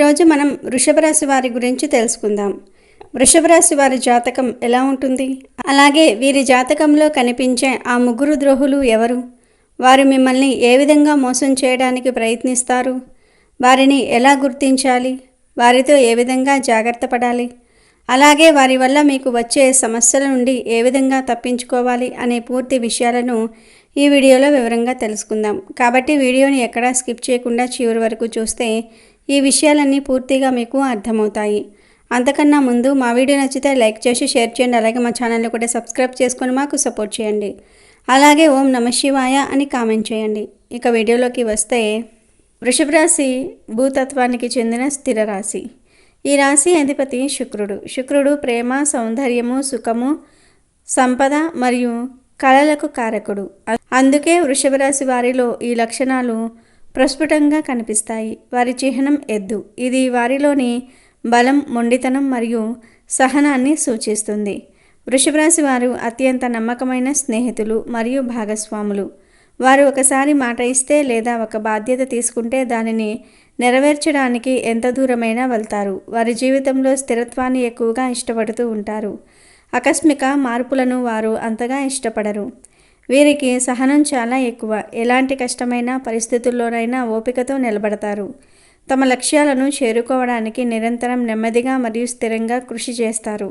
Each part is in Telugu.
ఈరోజు మనం వృషభ రాశి వారి గురించి తెలుసుకుందాం. వృషభ రాశి వారి జాతకం ఎలా ఉంటుంది, అలాగే వీరి జాతకంలో కనిపించే ఆ ముగ్గురు ద్రోహులు ఎవరు, వారు మిమ్మల్ని ఏ విధంగా మోసం చేయడానికి ప్రయత్నిస్తారు, వారిని ఎలా గుర్తించాలి, వారితో ఏ విధంగా జాగ్రత్త పడాలి, అలాగే వారి వల్ల మీకు వచ్చే సమస్యల నుండి ఏ విధంగా తప్పించుకోవాలి అనే పూర్తి విషయాలను ఈ వీడియోలో వివరంగా తెలుసుకుందాం. కాబట్టి వీడియోని ఎక్కడా స్కిప్ చేయకుండా చివరి వరకు చూస్తే ఈ విషయాలన్నీ పూర్తిగా మీకు అర్థమవుతాయి. అంతకన్నా ముందు మా వీడియో నచ్చితే లైక్ చేసి షేర్ చేయండి. అలాగే మా ఛానల్ని కూడా సబ్స్క్రైబ్ చేసుకొని మాకు సపోర్ట్ చేయండి. అలాగే ఓం నమః శివాయ అని కామెంట్ చేయండి. ఇక వీడియోలోకి వస్తే, వృషభ రాశి భూతత్వానికి చెందిన స్థిర రాశి. ఈ రాశి అధిపతి శుక్రుడు. శుక్రుడు ప్రేమ, సౌందర్యము, సుఖము, సంపద మరియు కళలకు కారకుడు. అందుకే వృషభ రాశి వారిలో ఈ లక్షణాలు ప్రస్ఫుటంగా కనిపిస్తాయి. వారి చిహ్నం ఎద్దు. ఇది వారిలోని బలం, మొండితనం మరియు సహనాన్ని సూచిస్తుంది. వృషభ రాశి వారు అత్యంత నమ్మకమైన స్నేహితులు మరియు భాగస్వాములు. వారు ఒకసారి మాట ఇస్తే లేదా ఒక బాధ్యత తీసుకుంటే దానిని నెరవేర్చడానికి ఎంత దూరమైనా వెళ్తారు. వారి జీవితంలో స్థిరత్వాన్ని ఎక్కువగా ఇష్టపడుతూ ఉంటారు. ఆకస్మిక మార్పులను వారు అంతగా ఇష్టపడరు. వీరికి సహనం చాలా ఎక్కువ. ఎలాంటి కష్టమైన పరిస్థితుల్లోనైనా ఓపికతో నిలబడతారు. తమ లక్ష్యాలను చేరుకోవడానికి నిరంతరం నెమ్మదిగా మరియు స్థిరంగా కృషి చేస్తారు.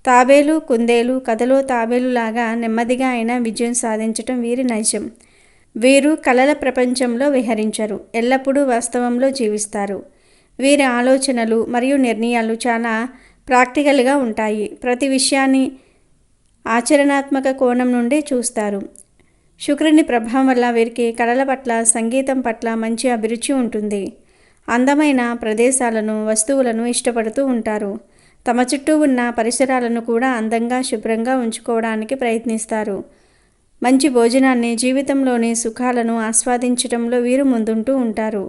తాబేలు, కుందేలు కథలో తాబేలు లాగా నెమ్మదిగా అయినా విజయం సాధించటం వీరి నైజం. వీరు కలల ప్రపంచంలో విహరించరు, ఎల్లప్పుడూ వాస్తవంలో జీవిస్తారు. వీరి ఆలోచనలు మరియు నిర్ణయాలు చాలా ప్రాక్టికల్గా ఉంటాయి. ప్రతి విషయాన్ని ఆచరణాత్మక కోణం నుండి చూస్తారు. శుక్రుని ప్రభావం వల్ల వీరికి కళల పట్ల, సంగీతం పట్ల మంచి అభిరుచి ఉంటుంది. అందమైన ప్రదేశాలను, వస్తువులను ఇష్టపడుతూ ఉంటారు. తమ చుట్టూ ఉన్న పరిసరాలను కూడా అందంగా, శుభ్రంగా ఉంచుకోవడానికి ప్రయత్నిస్తారు. మంచి భోజనాన్ని, జీవితంలోని సుఖాలను ఆస్వాదించడంలో వీరు ముందుంటూ ఉంటారు.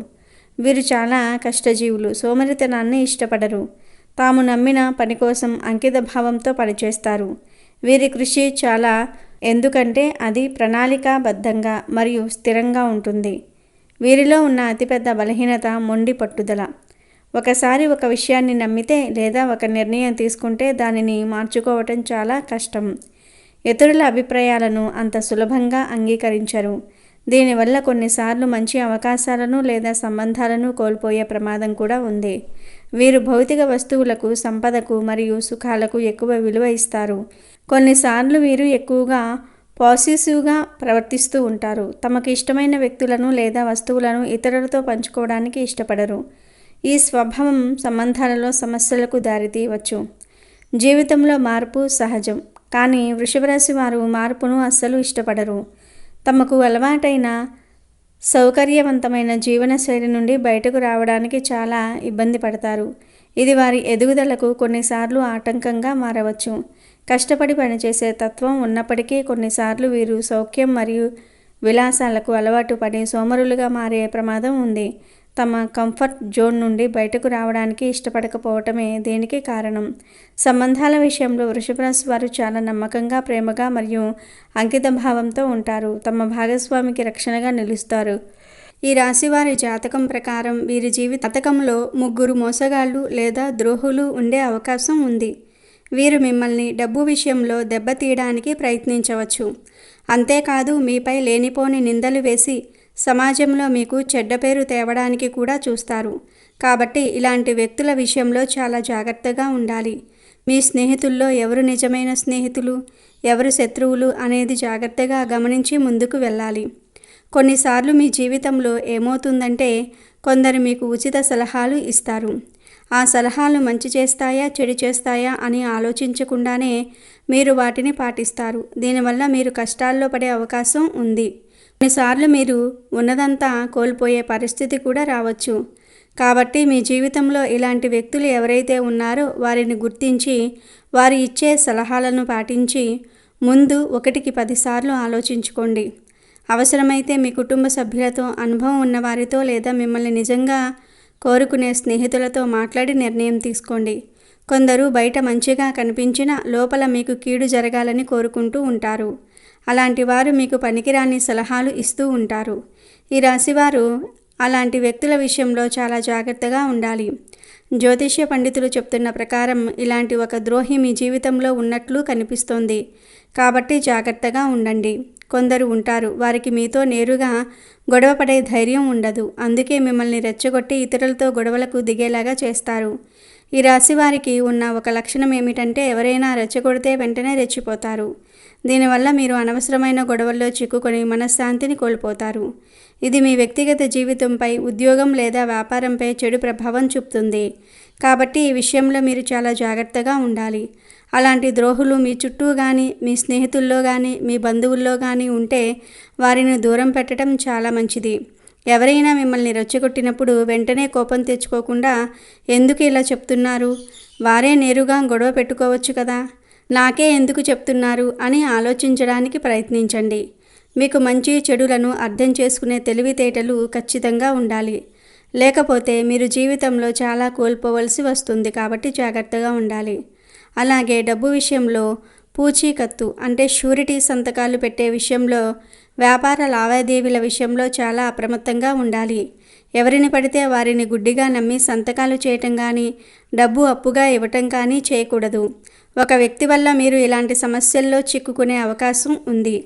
వీరు చాలా కష్టజీవులు. సోమరితనాన్ని ఇష్టపడరు. తాము నమ్మిన పని కోసం అంకిత భావంతో పనిచేస్తారు. వీరి కృషి చాలా, ఎందుకంటే అది ప్రణాళికాబద్ధంగా మరియు స్థిరంగా ఉంటుంది. వీరిలో ఉన్న అతిపెద్ద బలహీనత మొండి పట్టుదల. ఒకసారి ఒక విషయాన్ని నమ్మితే లేదా ఒక నిర్ణయం తీసుకుంటే దానిని మార్చుకోవటం చాలా కష్టం. ఇతరుల అభిప్రాయాలను అంత సులభంగా అంగీకరించరు. దీనివల్ల కొన్నిసార్లు మంచి అవకాశాలను లేదా సంబంధాలను కోల్పోయే ప్రమాదం కూడా ఉంది. వీరు భౌతిక వస్తువులకు, సంపదకు మరియు సుఖాలకు ఎక్కువ విలువ ఇస్తారు. కొన్నిసార్లు వీరు ఎక్కువగా పాజిటివ్గా ప్రవర్తిస్తూ ఉంటారు. తమకు ఇష్టమైన వ్యక్తులను లేదా వస్తువులను ఇతరులతో పంచుకోవడానికి ఇష్టపడరు. ఈ స్వభావం సంబంధాలలో సమస్యలకు దారితీయవచ్చు. జీవితంలో మార్పు సహజం, కానీ వృషభ రాశి వారు మార్పును అస్సలు ఇష్టపడరు. తమకు అలవాటైన సౌకర్యవంతమైన జీవనశైలి నుండి బయటకు రావడానికి చాలా ఇబ్బంది పడతారు. ఇది వారి ఎదుగుదలకు కొన్నిసార్లు ఆటంకంగా మారవచ్చు. కష్టపడి పనిచేసే తత్వం ఉన్నప్పటికీ కొన్నిసార్లు వీరు సౌఖ్యం మరియు విలాసాలకు అలవాటు పడి సోమరులుగా మారే ప్రమాదం ఉంది. తమ కంఫర్ట్ జోన్ నుండి బయటకు రావడానికి ఇష్టపడకపోవటమే దీనికి కారణం. సంబంధాల విషయంలో వృషభ రాశి వారు చాలా నమ్మకంగా, ప్రేమగా మరియు అంకిత భావంతో ఉంటారు. తమ భాగస్వామికి రక్షణగా నిలుస్తారు. ఈ రాశి వారి జాతకం ప్రకారం వీరి జాతకంలో ముగ్గురు మోసగాళ్ళు లేదా ద్రోహులు ఉండే అవకాశం ఉంది. వీరు మిమ్మల్ని డబ్బు విషయంలో దెబ్బతీయడానికి ప్రయత్నించవచ్చు. అంతేకాదు, మీపై లేనిపోని నిందలు వేసి సమాజంలో మీకు చెడ్డ పేరు తేవడానికి కూడా చూస్తారు. కాబట్టి ఇలాంటి వ్యక్తుల విషయంలో చాలా జాగ్రత్తగా ఉండాలి. మీ స్నేహితుల్లో ఎవరు నిజమైన స్నేహితులు, ఎవరు శత్రువులు అనేది జాగ్రత్తగా గమనించి ముందుకు వెళ్ళాలి. కొన్నిసార్లు మీ జీవితంలో ఏమవుతుందంటే, కొందరు మీకు ఉచిత సలహాలు ఇస్తారు. ఆ సలహాలు మంచి చేస్తాయా, చెడు చేస్తాయా అని ఆలోచించకుండానే మీరు వాటిని పాటిస్తారు. దీనివల్ల మీరు కష్టాల్లో పడే అవకాశం ఉంది. కొన్నిసార్లు మీరు ఉన్నదంతా కోల్పోయే పరిస్థితి కూడా రావచ్చు. కాబట్టి మీ జీవితంలో ఇలాంటి వ్యక్తులు ఎవరైతే ఉన్నారో వారిని గుర్తించి, వారు ఇచ్చే సలహాలను పాటించి ముందు 1కి 10 సార్లు ఆలోచించుకోండి. అవసరమైతే మీ కుటుంబ సభ్యులతో, అనుభవం ఉన్నవారితో లేదా మిమ్మల్ని నిజంగా కోరుకునే స్నేహితులతో మాట్లాడి నిర్ణయం తీసుకోండి. కొందరు బయట మంచిగా కనిపించినా లోపల మీకు కీడు జరగాలని కోరుకుంటూ ఉంటారు. అలాంటి వారు మీకు పనికిరాని సలహాలు ఇస్తూ ఉంటారు. ఈ రాశివారు అలాంటి వ్యక్తుల విషయంలో చాలా జాగ్రత్తగా ఉండాలి. జ్యోతిష్య పండితులు చెప్తున్న ప్రకారం ఇలాంటి ఒక ద్రోహి మీ జీవితంలో ఉన్నట్లు కనిపిస్తోంది. కాబట్టి జాగ్రత్తగా ఉండండి. కొందరు ఉంటారు, వారికి మీతో నేరుగా గొడవపడే ధైర్యం ఉండదు. అందుకే మిమ్మల్ని రెచ్చగొట్టి ఇతరులతో గొడవలకు దిగేలాగా చేస్తారు. ఈ రాశి వారికి ఉన్న ఒక లక్షణం ఏమిటంటే ఎవరైనా రెచ్చగొడితే వెంటనే రెచ్చిపోతారు. దీనివల్ల మీరు అనవసరమైన గొడవల్లో చిక్కుకొని మనశ్శాంతిని కోల్పోతారు. ఇది మీ వ్యక్తిగత జీవితంపై, ఉద్యోగం లేదా వ్యాపారంపై చెడు ప్రభావం చూపుతుంది. కాబట్టి ఈ విషయంలో మీరు చాలా జాగ్రత్తగా ఉండాలి. అలాంటి ద్రోహులు మీ చుట్టూ కానీ, మీ స్నేహితుల్లో కానీ, మీ బంధువుల్లో కానీ ఉంటే వారిని దూరం పెట్టడం చాలా మంచిది. ఎవరైనా మిమ్మల్ని రెచ్చగొట్టినప్పుడు వెంటనే కోపం తెచ్చుకోకుండా ఎందుకు ఇలా చెప్తున్నారు, వారే నేరుగా గొడవ పెట్టుకోవచ్చు కదా, నాకే ఎందుకు చెప్తున్నారు అని ఆలోచించడానికి ప్రయత్నించండి. మీకు మంచి చెడులను అర్థం చేసుకునే తెలివితేటలు ఖచ్చితంగా ఉండాలి. లేకపోతే మీరు జీవితంలో చాలా కోల్పోవలసి వస్తుంది. కాబట్టి జాగ్రత్తగా ఉండాలి. అలాగే డబ్బు విషయంలో పూచీకత్తు అంటే షూరిటీ సంతకాలు పెట్టే విషయంలో, వ్యాపార లావాదేవీల విషయంలో చాలా అప్రమత్తంగా ఉండాలి. ఎవరిని పడితే వారిని గుడ్డిగా నమ్మి సంతకాలు చేయటం కానీ, డబ్బు అప్పుగా ఇవ్వటం కానీ చేయకూడదు. ఒక వ్యక్తి వల్ల మీరు ఇలాంటి సమస్యల్లో చిక్కుకునే అవకాశం ఉంది.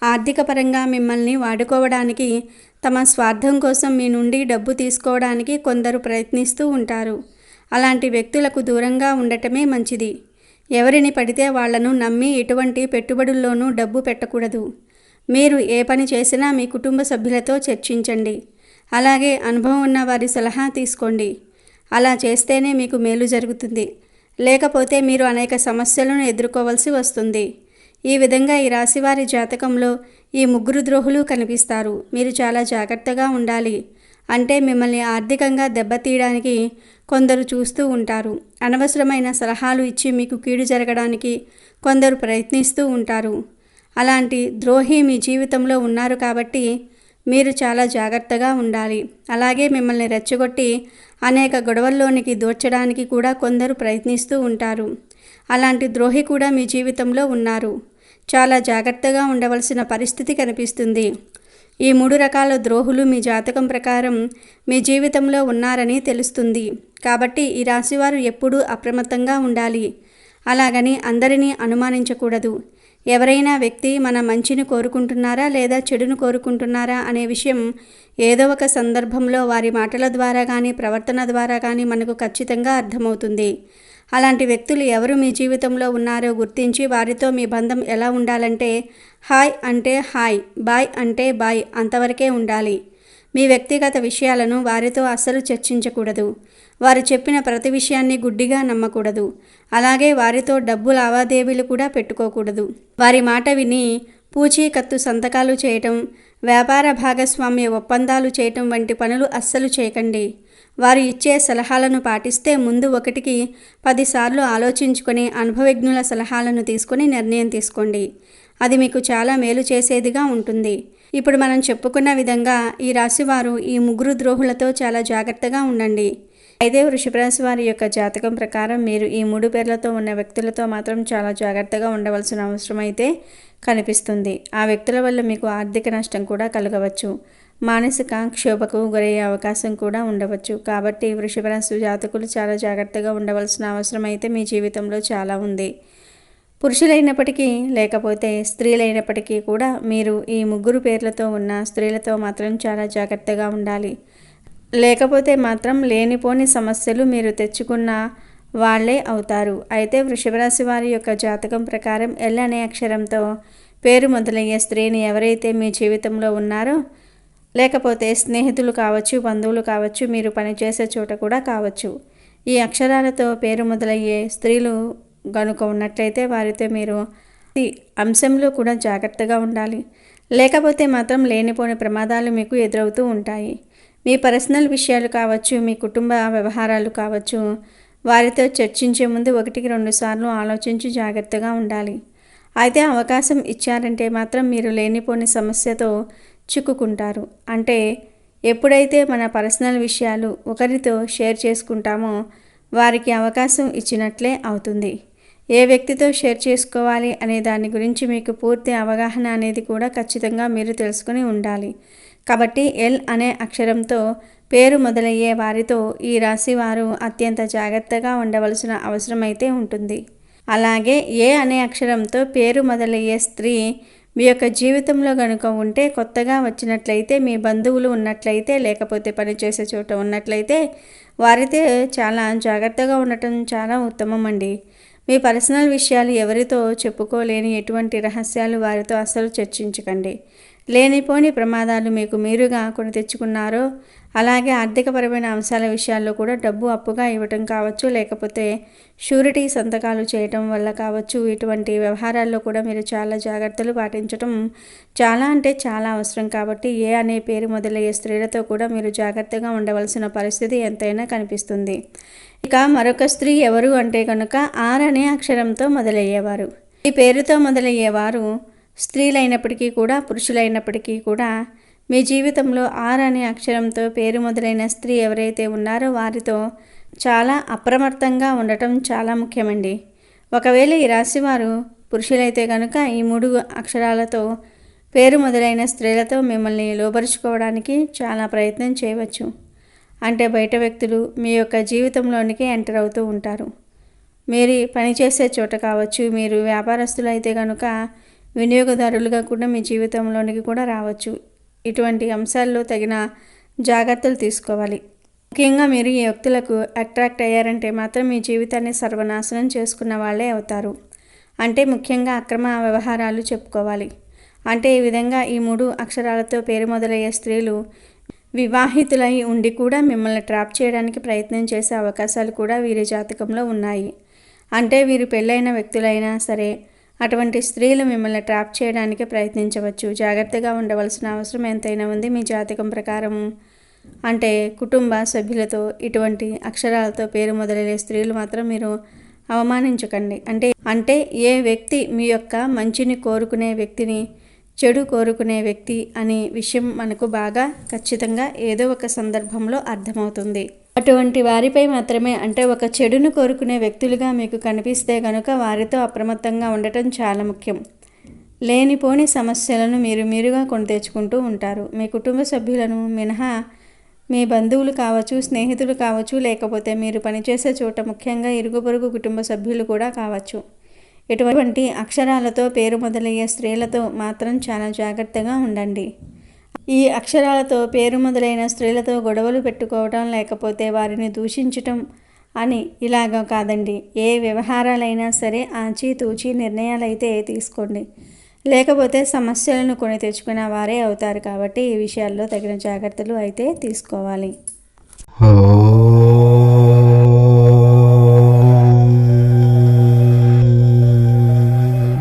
ఆర్థిక పరంగా మిమ్మల్ని వాడుకోవడానికి, తమ స్వార్థం కోసం మీ నుండి డబ్బు తీసుకోవడానికి కొందరు ప్రయత్నిస్తూ ఉంటారు. అలాంటి వ్యక్తులకు దూరంగా ఉండటమే మంచిది. ఎవరిని పడితే వాళ్లను నమ్మి ఎటువంటి పెట్టుబడుల్లోనూ డబ్బు పెట్టకూడదు. మీరు ఏ పని చేసినా మీ కుటుంబ సభ్యులతో చర్చించండి. అలాగే అనుభవం ఉన్న వారి సలహా తీసుకోండి. అలా చేస్తేనే మీకు మేలు జరుగుతుంది. లేకపోతే మీరు అనేక సమస్యలను ఎదుర్కోవాల్సి వస్తుంది. ఈ విధంగా ఈ రాశివారి జాతకంలో ఈ ముగ్గురు ద్రోహులు కనిపిస్తారు. మీరు చాలా జాగ్రత్తగా ఉండాలి. అంటే మిమ్మల్ని ఆర్థికంగా దెబ్బతీయడానికి కొందరు చూస్తూ ఉంటారు. అనవసరమైన సలహాలు ఇచ్చి మీకు కీడు జరగడానికి కొందరు ప్రయత్నిస్తూ ఉంటారు. అలాంటి ద్రోహి మీ జీవితంలో ఉన్నారు కాబట్టి మీరు చాలా జాగ్రత్తగా ఉండాలి. అలాగే మిమ్మల్ని రెచ్చగొట్టి అనేక గొడవల్లోనికి దూర్చడానికి కూడా కొందరు ప్రయత్నిస్తూ ఉంటారు. అలాంటి ద్రోహి కూడా మీ జీవితంలో ఉన్నారు. చాలా జాగ్రత్తగా ఉండవలసిన పరిస్థితి కనిపిస్తుంది. ఈ 3 రకాల ద్రోహులు మీ జాతకం ప్రకారం మీ జీవితంలో ఉన్నారని తెలుస్తుంది. కాబట్టి ఈ రాశివారు ఎప్పుడూ అప్రమత్తంగా ఉండాలి. అలాగని అందరినీ అనుమానించకూడదు. ఎవరైనా వ్యక్తి మన మంచిని కోరుకుంటున్నారా లేదా చెడును కోరుకుంటున్నారా అనే విషయం ఏదో ఒక సందర్భంలో వారి మాటల ద్వారా కానీ, ప్రవర్తన ద్వారా కానీ మనకు ఖచ్చితంగా అర్థమవుతుంది. అలాంటి వ్యక్తులు ఎవరు మీ జీవితంలో ఉన్నారో గుర్తించి వారితో మీ బంధం ఎలా ఉండాలంటే హాయ్ అంటే హాయ్, బాయ్ అంటే బాయ్ అంతవరకే ఉండాలి. మీ వ్యక్తిగత విషయాలను వారితో అస్సలు చర్చించకూడదు. వారు చెప్పిన ప్రతి విషయాన్ని గుడ్డిగా నమ్మకూడదు. అలాగే వారితో డబ్బు లావాదేవీలు కూడా పెట్టుకోకూడదు. వారి మాట విని పూచీకత్తు సంతకాలు చేయటం, వ్యాపార భాగస్వామ్య ఒప్పందాలు చేయటం వంటి పనులు అస్సలు చేయకండి. వారు ఇచ్చే సలహాలను పాటిస్తే ముందు 1కి 10 సార్లు ఆలోచించుకొని అనుభవజ్ఞుల సలహాలను తీసుకొని నిర్ణయం తీసుకోండి. అది మీకు చాలా మేలు చేసేదిగా ఉంటుంది. ఇప్పుడు మనం చెప్పుకున్న విధంగా ఈ రాశివారు ఈ 3 ద్రోహులతో చాలా జాగ్రత్తగా ఉండండి. అయితే వృషభ రాశి వారి యొక్క జాతకం ప్రకారం మీరు ఈ 3 పేర్లతో ఉన్న వ్యక్తులతో మాత్రం చాలా జాగ్రత్తగా ఉండవలసిన అవసరం అయితే కనిపిస్తుంది. ఆ వ్యక్తుల వల్ల మీకు ఆర్థిక నష్టం కూడా కలగవచ్చు. మానసిక క్షోభకు గురయ్యే అవకాశం కూడా ఉండవచ్చు. కాబట్టి వృషభ రాశి జాతకులు చాలా జాగ్రత్తగా ఉండవలసిన అవసరం అయితే మీ జీవితంలో చాలా ఉంది. పురుషులైనప్పటికీ లేకపోతే స్త్రీలైనప్పటికీ కూడా మీరు ఈ 3 పేర్లతో ఉన్న స్త్రీలతో మాత్రం చాలా జాగ్రత్తగా ఉండాలి. లేకపోతే మాత్రం లేనిపోని సమస్యలు మీరు తెచ్చుకున్న వాళ్ళే అవుతారు. అయితే వృషభ రాశి వారి యొక్క జాతకం ప్రకారం ఎల్ అనే అక్షరంతో పేరు మొదలయ్యే స్త్రీని ఎవరైతే మీ జీవితంలో ఉన్నారో, లేకపోతే స్నేహితులు కావచ్చు, బంధువులు కావచ్చు, మీరు పనిచేసే చోట కూడా కావచ్చు, ఈ అక్షరాలతో పేరు మొదలయ్యే స్త్రీలు గనుక ఉన్నట్లయితే వారితో మీరు ఈ అంశంలో కూడా జాగ్రత్తగా ఉండాలి. లేకపోతే మాత్రం లేనిపోని ప్రమాదాలు మీకు ఎదురవుతూ ఉంటాయి. మీ పర్సనల్ విషయాలు కావచ్చు, మీ కుటుంబ వ్యవహారాలు కావచ్చు, వారితో చర్చించే ముందు 1కి 2 సార్లు ఆలోచించి జాగ్రత్తగా ఉండాలి. అయితే అవకాశం ఇచ్చారంటే మాత్రం మీరు లేనిపోని సమస్యతో చిక్కుకుంటారు. అంటే ఎప్పుడైతే మన పర్సనల్ విషయాలు ఒకరితో షేర్ చేసుకుంటామో వారికి అవకాశం ఇచ్చినట్లే అవుతుంది. ఏ వ్యక్తితో షేర్ చేసుకోవాలి అనే దాని గురించి మీకు పూర్తి అవగాహన అనేది కూడా ఖచ్చితంగా మీరు తెలుసుకుని ఉండాలి. కాబట్టి ఎల్ అనే అక్షరంతో పేరు మొదలయ్యే వారితో ఈ రాశి వారు అత్యంత జాగ్రత్తగా ఉండవలసిన అవసరమైతే ఉంటుంది. అలాగే ఏ అనే అక్షరంతో పేరు మొదలయ్యే స్త్రీ మీ యొక్క జీవితంలో కనుక ఉంటే, కొత్తగా వచ్చినట్లయితే, మీ బంధువులు ఉన్నట్లయితే, లేకపోతే పనిచేసే చోట ఉన్నట్లయితే వారితో చాలా జాగ్రత్తగా ఉండటం చాలా ఉత్తమం అండి. మీ పర్సనల్ విషయాలు ఎవరితో చెప్పుకోలేని ఎటువంటి రహస్యాలు వారితో అస్సలు చర్చించకండి. లేనిపోని ప్రమాదాలు మీకు మీరుగా కొని తెచ్చుకున్నారో, అలాగే ఆర్థికపరమైన అంశాల విషయాల్లో కూడా డబ్బు అప్పుగా ఇవ్వటం కావచ్చు, లేకపోతే షూరిటీ సంతకాలు చేయటం వల్ల కావచ్చు, ఇటువంటి వ్యవహారాల్లో కూడా మీరు చాలా జాగ్రత్తలు పాటించటం చాలా అంటే చాలా అవసరం. కాబట్టి ఏ అనే పేరు మొదలయ్యే స్త్రీలతో కూడా మీరు జాగ్రత్తగా ఉండవలసిన పరిస్థితి ఎంతైనా కనిపిస్తుంది. ఇక మరొక స్త్రీ ఎవరు అంటే కనుక ఆర్ అనే అక్షరంతో మొదలయ్యేవారు. ఈ పేరుతో మొదలయ్యేవారు స్త్రీలైనప్పటికీ కూడా పురుషులైనప్పటికీ కూడా మీ జీవితంలో ఆర్ అనే అక్షరంతో పేరు మొదలైన స్త్రీ ఎవరైతే ఉన్నారో వారితో చాలా అప్రమత్తంగా ఉండటం చాలా ముఖ్యమండి. ఒకవేళ ఈ రాశివారు పురుషులైతే కనుక ఈ 3 అక్షరాలతో పేరు మొదలైన స్త్రీలతో మిమ్మల్ని లోబరుచుకోవడానికి చాలా ప్రయత్నం చేయవచ్చు. అంటే బయట వ్యక్తులు మీ యొక్క జీవితంలోనికి ఎంటర్ అవుతూ ఉంటారు. మీరు పనిచేసే చోట కావచ్చు, మీరు వ్యాపారస్తులు అయితే కనుక వినియోగదారులుగా కూడా మీ జీవితంలోనికి కూడా రావచ్చు. ఇటువంటి అంశాల్లో తగిన జాగ్రత్తలు తీసుకోవాలి. ముఖ్యంగా మీరు ఈ వ్యక్తులకు అట్రాక్ట్ అయ్యారంటే మాత్రం మీ జీవితాన్ని సర్వనాశనం చేసుకున్న వాళ్ళే అవుతారు. అంటే ముఖ్యంగా అక్రమ వ్యవహారాలు చెప్పుకోవాలి. అంటే ఈ విధంగా ఈ 3 అక్షరాలతో పేరు మొదలయ్యే స్త్రీలు వివాహితులై ఉండి కూడా మిమ్మల్ని ట్రాప్ చేయడానికి ప్రయత్నం చేసే అవకాశాలు కూడా వీరి జాతకంలో ఉన్నాయి. అంటే వీరు పెళ్ళైన వ్యక్తులైనా సరే అటువంటి స్త్రీలు మిమ్మల్ని ట్రాప్ చేయడానికి ప్రయత్నించవచ్చు. జాగ్రత్తగా ఉండవలసిన అవసరం ఎంతైనా ఉంది మీ జాతకం ప్రకారం. అంటే కుటుంబ సభ్యులతో ఇటువంటి అక్షరాలతో పేరు మొదలయ్యే స్త్రీలు మాత్రం మీరు అవమానించకండి. అంటే ఏ వ్యక్తి మీ యొక్క మంచిని కోరుకునే వ్యక్తిని చెడు కోరుకునే వ్యక్తి అనే విషయం మనకు బాగా ఖచ్చితంగా ఏదో ఒక సందర్భంలో అర్థమవుతుంది. అటువంటి వారిపై మాత్రమే, అంటే ఒక చెడును కోరుకునే వ్యక్తులుగా మీకు కనిపిస్తే కనుక వారితో అప్రమత్తంగా ఉండటం చాలా ముఖ్యం. లేనిపోని సమస్యలను మీరుగా కొని తెచ్చుకుంటూ ఉంటారు. మీ కుటుంబ సభ్యులను మినహా మీ బంధువులు కావచ్చు, స్నేహితులు కావచ్చు, లేకపోతే మీరు పనిచేసే చోట ముఖ్యంగా ఇరుగు పొరుగు కుటుంబ సభ్యులు కూడా కావచ్చు. ఇటువంటి అక్షరాలతో పేరు మొదలయ్యే స్త్రీలతో మాత్రం చాలా జాగ్రత్తగా ఉండండి. ఈ అక్షరాలతో పేరు మొదలైన స్త్రీలతో గొడవలు పెట్టుకోవటం, లేకపోతే వారిని దూషించటం అని ఇలాగా కాదండి. ఏ వ్యవహారాలైనా సరే ఆచితూచి నిర్ణయాలైతే తీసుకోండి. లేకపోతే సమస్యలను కొని తెచ్చుకున్న వారే అవుతారు. కాబట్టి ఈ విషయాల్లో తగిన జాగ్రత్తలు అయితే తీసుకోవాలి.